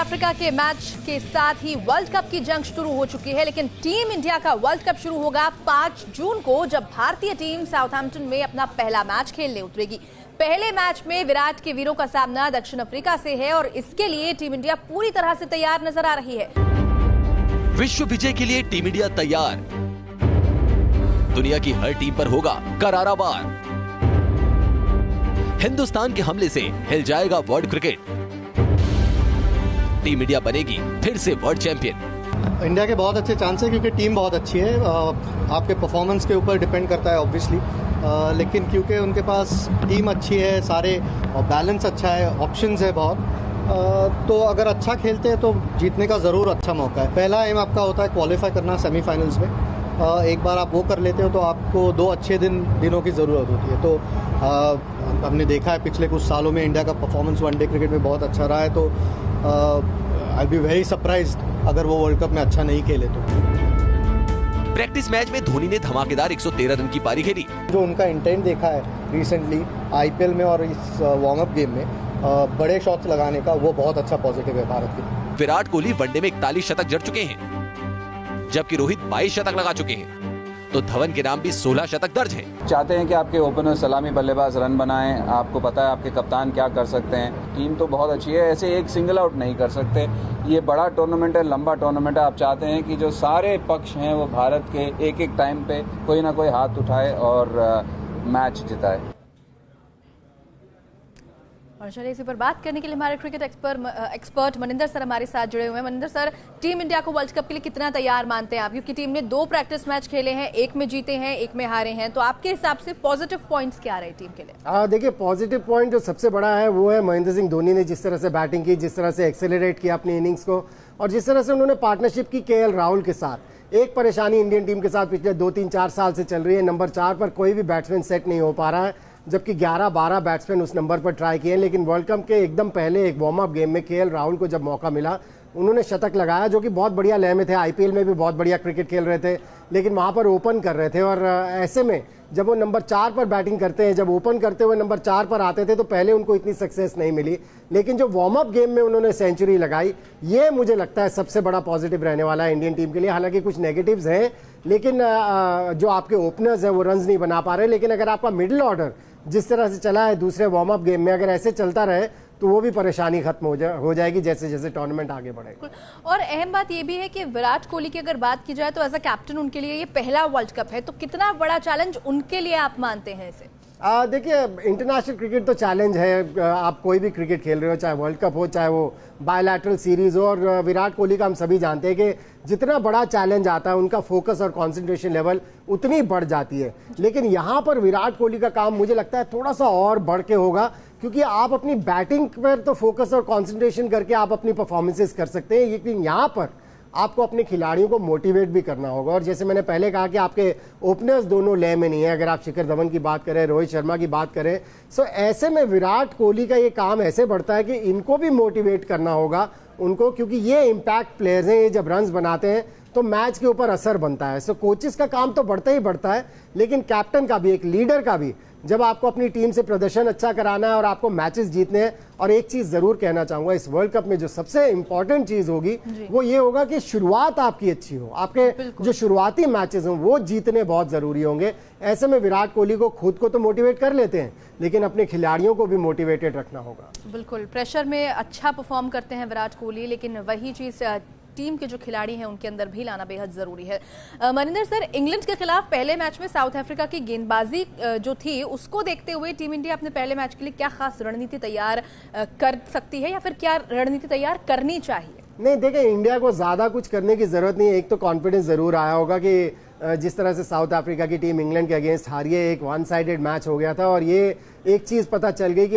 Africa के match के साथ ही वर्ल्ड कप की जंग शुरू हो चुकी है, लेकिन टीम इंडिया का वर्ल्ड कप शुरू होगा 5 जून को, जब भारतीय टीम साउथहैम्पटन में अपना पहला मैच खेलने उतरेगी। पहले मैच में विराट के वीरों का सामना दक्षिण अफ्रीका से है और इसके लिए टीम इंडिया पूरी तरह से तैयार नजर आ रही है। विश्व विजय के लिए टीम इंडिया तैयार, दुनिया की हर टीम पर होगा करारा वार। हिंदुस्तान के हमले से हिल जाएगा वर्ल्ड क्रिकेट, टीम इंडिया बनेगी फिर से वर्ल्ड चैंपियन। इंडिया के बहुत अच्छे चांस है क्योंकि टीम बहुत अच्छी है। आपके परफॉर्मेंस के ऊपर डिपेंड करता है ऑब्वियसली, लेकिन क्योंकि उनके पास टीम अच्छी है, सारे बैलेंस अच्छा है, ऑप्शंस है बहुत, तो अगर अच्छा खेलते हैं तो जीतने का ज़रूर अच्छा मौका है। पहला एम आपका होता है क्वालिफाई करना सेमीफाइनल्स में। एक बार आप वो कर लेते हो तो आपको 2 अच्छे दिनों की ज़रूरत होती है। तो हमने देखा है पिछले कुछ सालों में इंडिया का परफॉर्मेंस वनडे क्रिकेट में बहुत अच्छा रहा है, तो आई बी वेरी सरप्राइज्ड अगर वो वर्ल्ड कप में अच्छा नहीं खेले तो। प्रैक्टिस मैच में धोनी ने धमाकेदार 113 रन की पारी खेली। जो उनका इंटेंट देखा है रिसेंटली आईपीएल में और इस वार्म अप गेम में बड़े शॉट्स लगाने का, वो बहुत अच्छा पॉजिटिव है भारत के। विराट कोहली वनडे में 41 शतक जड़ चुके हैं, जबकि रोहित 22 शतक लगा चुके हैं, तो धवन के नाम भी 16 शतक दर्ज हैं। चाहते हैं कि आपके ओपनर सलामी बल्लेबाज रन बनाएं, आपको पता है आपके कप्तान क्या कर सकते हैं। टीम तो बहुत अच्छी है, ऐसे एक सिंगल आउट नहीं कर सकते। ये बड़ा टूर्नामेंट है, लंबा टूर्नामेंट है। आप चाहते हैं कि जो सारे पक्ष हैं वो भारत के एक एक टाइम पे कोई ना कोई हाथ उठाए और मैच जिताए। और चलिए इसी पर बात करने के लिए हमारे क्रिकेट एक्सपर्ट मनिंदर सर हमारे साथ जुड़े हुए हैं। मनिंदर सर, टीम इंडिया को वर्ल्ड कप के लिए कितना तैयार मानते हैं आप? क्योंकि टीम ने 2 प्रैक्टिस मैच खेले हैं, एक में जीते हैं, एक में हारे हैं, तो आपके हिसाब से पॉजिटिव पॉइंट्स क्या रहे टीम के लिए? देखिए, पॉजिटिव पॉइंट जो सबसे बड़ा है वो है महेंद्र सिंह धोनी ने जिस तरह से बैटिंग की, जिस तरह से एक्सेलरेट किया अपनी इनिंग्स को, और जिस तरह से उन्होंने पार्टनरशिप की केएल राहुल के साथ। एक परेशानी इंडियन टीम के साथ पिछले 2-3-4 साल से चल रही है, नंबर 4 पर कोई भी बैट्समैन सेट नहीं हो पा रहा है, जबकि 11-12 बैट्समैन उस नंबर पर ट्राई किए। लेकिन वर्ल्ड कप के एकदम पहले एक वार्म अप गेम में केएल राहुल को जब मौका मिला, उन्होंने शतक लगाया, जो कि बहुत बढ़िया लय में थे। आईपीएल में भी बहुत बढ़िया क्रिकेट खेल रहे थे, लेकिन वहां पर ओपन कर रहे थे, और ऐसे में जब वो नंबर 4 पर बैटिंग करते हैं, जब ओपन करते हुए नंबर 4 पर आते थे, तो पहले उनको इतनी सक्सेस नहीं मिली। लेकिन जो वार्म अप गेम में उन्होंने सेंचुरी लगाई, ये मुझे लगता है सबसे बड़ा पॉजिटिव रहने वाला है इंडियन टीम के लिए। हालांकि कुछ नेगेटिव्स हैं, लेकिन जो आपके ओपनर्स हैं वो रन्स नहीं बना पा रहे। लेकिन अगर आपका मिडिल ऑर्डर जिस तरह से चला है दूसरे वार्म अप गेम में, अगर ऐसे चलता रहे तो वो भी परेशानी खत्म हो जाएगी जैसे जैसे टूर्नामेंट आगे बढ़ेगा। और अहम बात ये भी है कि विराट कोहली की अगर बात की जाए तो एज अ कैप्टन उनके लिए ये पहला वर्ल्ड कप है, तो कितना बड़ा चैलेंज उनके लिए आप मानते हैं इसे? देखिए, इंटरनेशनल क्रिकेट तो चैलेंज है। आप कोई भी क्रिकेट खेल रहे हो, चाहे वर्ल्ड कप हो, चाहे वो बायलैटरल सीरीज हो, और विराट कोहली का हम सभी जानते हैं कि जितना बड़ा चैलेंज आता है उनका फोकस और कंसंट्रेशन लेवल उतनी बढ़ जाती है। लेकिन यहाँ पर विराट कोहली का काम मुझे लगता है थोड़ा सा और बढ़ के होगा, क्योंकि आप अपनी बैटिंग पर तो फोकस और कंसंट्रेशन करके आप अपनी परफॉर्मेंसेस कर सकते हैं, लेकिन यहाँ पर आपको अपने खिलाड़ियों को मोटिवेट भी करना होगा। और जैसे मैंने पहले कहा कि आपके ओपनर्स दोनों लय में नहीं है। अगर आप शिखर धवन की बात करें, रोहित शर्मा की बात करें, सो ऐसे में विराट कोहली का ये काम ऐसे बढ़ता है कि इनको भी मोटिवेट करना होगा उनको, क्योंकि ये इम्पैक्ट प्लेयर्स हैं। ये जब रन्स बनाते हैं तो मैच के ऊपर असर बनता है। सो कोचेस का काम तो बढ़ता ही बढ़ता है, लेकिन कैप्टन का भी, एक लीडर का भी, जब आपको अपनी टीम से प्रदर्शन अच्छा कराना है और आपको मैचेस जीतने हैं। और एक चीज जरूर कहना चाहूंगा, इस वर्ल्ड कप में जो सबसे इंपॉर्टेंट चीज होगी वो ये होगा कि शुरुआत आपकी अच्छी हो, आपके जो शुरुआती मैचेस हों वो जीतने बहुत जरूरी होंगे। ऐसे में विराट कोहली को खुद को तो मोटिवेट कर लेते हैं, लेकिन अपने खिलाड़ियों को भी मोटिवेटेड रखना होगा। बिल्कुल, प्रेशर में अच्छा परफॉर्म करते हैं विराट कोहली, लेकिन वही चीज टीम के जो खिलाड़ी हैं उनके अंदर भी लाना बेहद जरूरी है। मनिंदर सर, इंग्लैंड के खिलाफ पहले मैच में साउथ अफ्रीका की गेंदबाजी जो थी उसको देखते हुए टीम इंडिया अपने पहले मैच के लिए क्या खास रणनीति तैयार कर सकती है, या फिर क्या रणनीति तैयार करनी चाहिए? नहीं, देखिए, इंडिया को ज्यादा कुछ करने की जरूरत नहीं है। एक तो कॉन्फिडेंस जरूर आया होगा कि जिस तरह से साउथ अफ्रीका की टीम इंग्लैंड के अगेंस्ट हारी है, एक 1 साइडेड मैच हो गया था, और ये एक चीज पता चल गई कि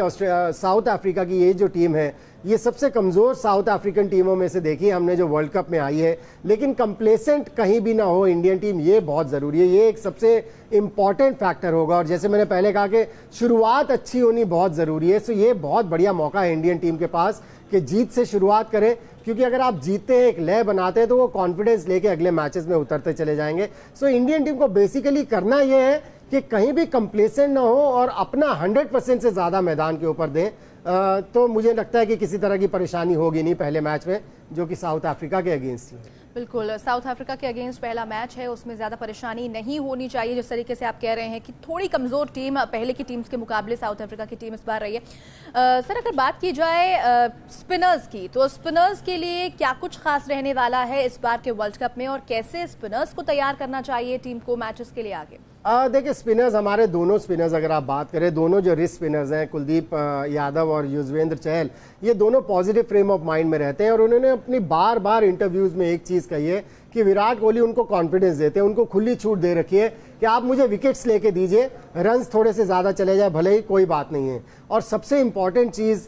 साउथ अफ्रीका की ये जो टीम है ये सबसे कमजोर साउथ अफ्रीकन टीमों में से देखी हमने जो वर्ल्ड कप में आई है। लेकिन कंप्लेसेंट कहीं भी ना हो इंडियन टीम, ये बहुत जरूरी है। ये एक सबसे इंपॉर्टेंट फैक्टर होगा। और जैसे मैंने पहले कहा कि शुरुआत अच्छी होनी बहुत जरूरी है। सो ये बहुत बढ़िया मौका है इंडियन टीम के पास कि जीत से शुरुआत करें, क्योंकि अगर आप जीतते हैं, एक लय बनाते हैं, तो वो कॉन्फिडेंस लेके अगले मैचेस में उतरते चले जाएंगे। सो इंडियन टीम को बेसिकली करना यह है कि कहीं भी कंप्लेसेंट ना हो और अपना 100% से ज्यादा मैदान के ऊपर दें। तो मुझे लगता है कि किसी तरह की परेशानी होगी नहीं पहले मैच में, जो कि साउथ अफ्रीका के अगेंस्ट थी। बिल्कुल, साउथ अफ्रीका के अगेंस्ट पहला मैच है, उसमें ज़्यादा परेशानी नहीं होनी चाहिए। जिस तरीके से आप कह रहे हैं कि थोड़ी कमज़ोर टीम पहले की टीम्स के मुकाबले साउथ अफ्रीका की टीम इस बार रही है। सर, अगर बात की जाए स्पिनर्स की, तो स्पिनर्स के लिए क्या कुछ खास रहने वाला है इस बार के वर्ल्ड कप में, और कैसे स्पिनर्स को तैयार करना चाहिए टीम को मैचेस के लिए आगे? देखिए, स्पिनर्स, हमारे दोनों स्पिनर्स अगर आप बात करें, दोनों जो रिस्ट स्पिनर्स हैं, कुलदीप यादव और युजवेंद्र चहल, ये दोनों पॉजिटिव फ्रेम ऑफ माइंड में रहते हैं और उन्होंने अपनी बार बार इंटरव्यूज में एक चीज़ कही है कि विराट कोहली उनको कॉन्फिडेंस देते हैं, उनको खुली छूट दे रखी है कि आप मुझे विकेट्स लेके दीजिए, रन्स थोड़े से ज़्यादा चले जाए भले ही, कोई बात नहीं है। और सबसे इंपॉर्टेंट चीज़,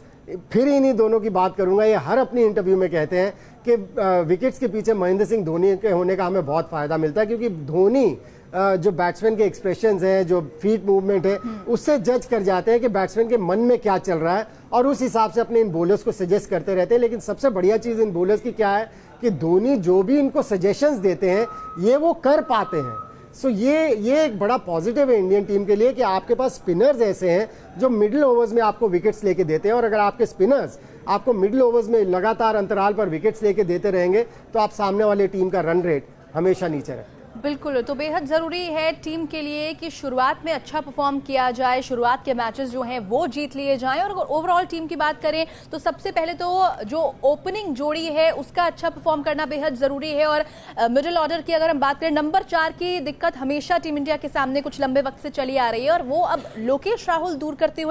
फिर इन्हीं दोनों की बात करूंगा, ये हर अपनी इंटरव्यू में कहते हैं कि विकेट्स के पीछे महेंद्र सिंह धोनी के होने का हमें बहुत फ़ायदा मिलता है, क्योंकि धोनी जो बैट्समैन के एक्सप्रेशंस हैं, जो फीट मूवमेंट है, उससे जज कर जाते हैं कि बैट्समैन के मन में क्या चल रहा है और उस हिसाब से अपने इन बॉलर्स को सजेस्ट करते रहते हैं। लेकिन सबसे बढ़िया चीज़ इन बॉलर्स की क्या है कि धोनी जो भी इनको सजेशंस देते हैं ये वो कर पाते हैं। सो ये एक बड़ा पॉजिटिव है इंडियन टीम के लिए कि आपके पास स्पिनर्स ऐसे हैं जो मिडिल ओवर्स में आपको विकेट्स लेके देते हैं, और अगर आपके स्पिनर्स आपको मिडिल ओवर्स में लगातार अंतराल पर विकेट्स लेके देते रहेंगे तो आप सामने वाले टीम का रन रेट हमेशा नीचे रखें। बिल्कुल, तो बेहद ज़रूरी है टीम के लिए कि शुरुआत में अच्छा परफॉर्म किया जाए, शुरुआत के मैचेस जो हैं वो जीत लिए जाएं। और अगर ओवरऑल टीम की बात करें तो सबसे पहले तो जो ओपनिंग जोड़ी है उसका अच्छा परफॉर्म करना बेहद ज़रूरी है। और मिडिल ऑर्डर की अगर हम बात करें, नंबर 4 की दिक्कत हमेशा टीम इंडिया के सामने कुछ लंबे वक्त से चली आ रही है और वो अब लोकेश राहुल दूर करते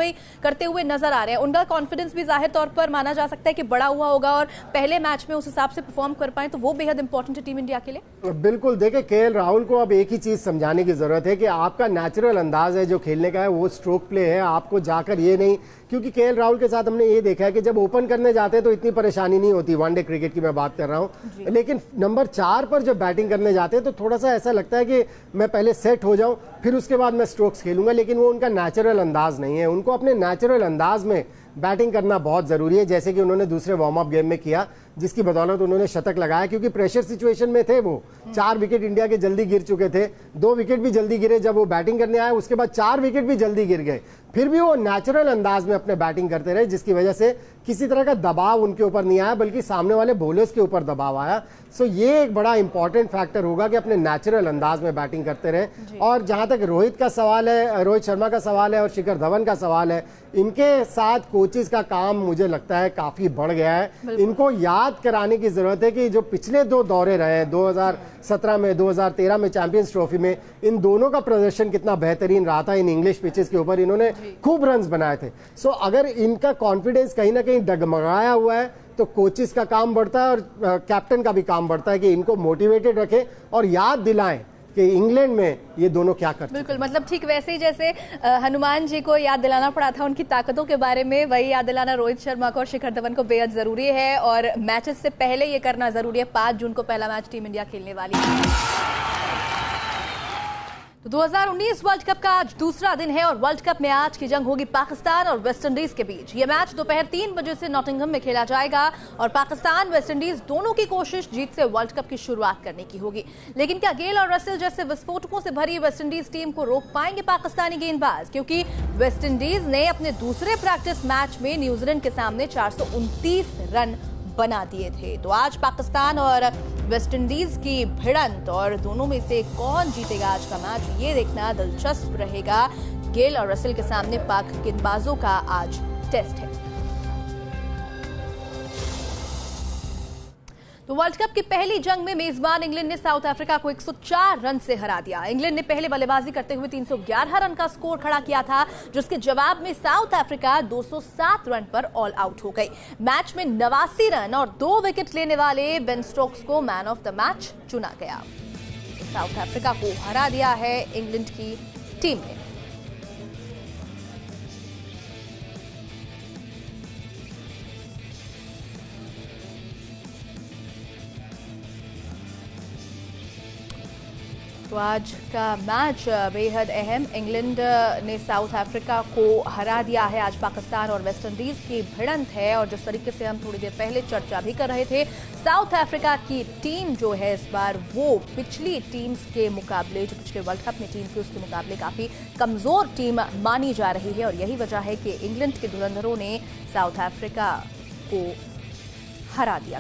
हुए नजर आ रहे हैं। उनका कॉन्फिडेंस भी जाहिर तौर पर माना जा सकता है कि बड़ा हुआ होगा और पहले मैच में उस हिसाब से परफॉर्म कर पाए, तो वो बेहद इंपॉर्टेंट है टीम इंडिया के लिए। बिल्कुल, देखिए, केएल राहुल को अब एक ही चीज समझाने की जरूरत है कि आपका नेचुरल अंदाज है जो खेलने का है वो स्ट्रोक प्ले है, आपको जाकर ये नहीं, क्योंकि केएल राहुल के साथ हमने ये देखा है कि जब ओपन करने जाते हैं तो इतनी परेशानी नहीं होती, वनडे क्रिकेट की मैं बात कर रहा हूं, लेकिन नंबर 4 पर जब बैटिंग करने जाते हैं तो थोड़ा सा ऐसा लगता है कि मैं पहले सेट हो जाऊं फिर उसके बाद मैं स्ट्रोक्स खेलूंगा, लेकिन वो उनका नेचुरल अंदाज नहीं है। उनको अपने नेचुरल अंदाज में बैटिंग करना बहुत जरूरी है, जैसे कि उन्होंने दूसरे वार्म अप गेम में किया, जिसकी बदौलत उन्होंने शतक लगाया, क्योंकि प्रेशर सिचुएशन में थे वो। 4 विकेट इंडिया के जल्दी गिर चुके थे, 2 विकेट भी जल्दी गिरे जब वो बैटिंग करने आए, उसके बाद 4 विकेट भी जल्दी गिर गए, फिर भी वो नेचुरल अंदाज में अपने बैटिंग करते रहे, जिसकी वजह से किसी तरह का दबाव उनके ऊपर नहीं आया, बल्कि सामने वाले बॉलर्स के ऊपर दबाव आया। सो ये एक बड़ा इंपॉर्टेंट फैक्टर होगा कि अपने नेचुरल अंदाज में बैटिंग करते रहे। और जहां तक रोहित का सवाल है, रोहित शर्मा का सवाल है और शिखर धवन का सवाल है, इनके साथ कोचेस का काम मुझे लगता है काफी बढ़ गया है। इनको याद कराने की जरूरत है कि जो पिछले 2 दौरे रहे हैं, 2017 में, 2013 में चैंपियंस ट्रॉफी में, इन दोनों का प्रदर्शन कितना बेहतरीन रहा था इन इंग्लिश पिचेस के ऊपर, इन्होंने खूब रन्स बनाए थे। सो अगर इनका कॉन्फिडेंस कहीं ना कहीं डगमगाया हुआ है तो कोचेस का काम बढ़ता है और कैप्टन का भी काम बढ़ता है कि इनको मोटिवेटेड रखें और याद दिलाएं कि इंग्लैंड में ये दोनों क्या करते हैं। बिल्कुल, मतलब ठीक वैसे ही जैसे हनुमान जी को याद दिलाना पड़ा था उनकी ताकतों के बारे में, वही याद दिलाना रोहित शर्मा को और शिखर धवन को बेहद जरूरी है और मैचेस से पहले ये करना जरूरी है। 5 जून को पहला मैच टीम इंडिया खेलने वाली है। तो 2019 वर्ल्ड कप का आज दूसरा दिन है और वर्ल्ड कप में आज की जंग होगी पाकिस्तान और वेस्टइंडीज के बीच। ये मैच दोपहर 3 बजे से नॉटिंघम में खेला जाएगा और पाकिस्तान वेस्टइंडीज दोनों की कोशिश जीत से वर्ल्ड कप की शुरुआत करने की होगी। लेकिन क्या गेल और रसेल जैसे विस्फोटकों से भरी वेस्टइंडीज टीम को रोक पाएंगे पाकिस्तानी गेंदबाज? क्योंकि वेस्टइंडीज ने अपने दूसरे प्रैक्टिस मैच में न्यूजीलैंड के सामने 429 रन बना दिए थे। तो आज पाकिस्तान और वेस्टइंडीज की भिड़ंत और दोनों में से कौन जीतेगा आज का मैच, ये देखना दिलचस्प रहेगा। गेल और रसेल के सामने पाक गेंदबाजों का आज टेस्ट है। तो वर्ल्ड कप की पहली जंग में मेजबान इंग्लैंड ने साउथ अफ्रीका को 104 रन से हरा दिया। इंग्लैंड ने पहले बल्लेबाजी करते हुए 311 रन का स्कोर खड़ा किया था, जिसके जवाब में साउथ अफ्रीका 207 रन पर ऑल आउट हो गई। मैच में 89 रन और 2 विकेट लेने वाले बेन स्टोक्स को मैन ऑफ द मैच चुना गया। साउथ अफ्रीका को हरा दिया है इंग्लैंड की टीम ने। तो आज का मैच बेहद अहम, इंग्लैंड ने साउथ अफ्रीका को हरा दिया है। आज पाकिस्तान और वेस्ट इंडीज की भिड़ंत है और जिस तरीके से हम थोड़ी देर पहले चर्चा भी कर रहे थे, साउथ अफ्रीका की टीम जो है इस बार वो पिछली टीम्स के मुकाबले, जो पिछले वर्ल्ड कप में टीम थी उसके मुकाबले काफी कमजोर टीम मानी जा रही है और यही वजह है कि इंग्लैंड के धुरंधरों ने साउथ अफ्रीका को हरा दिया।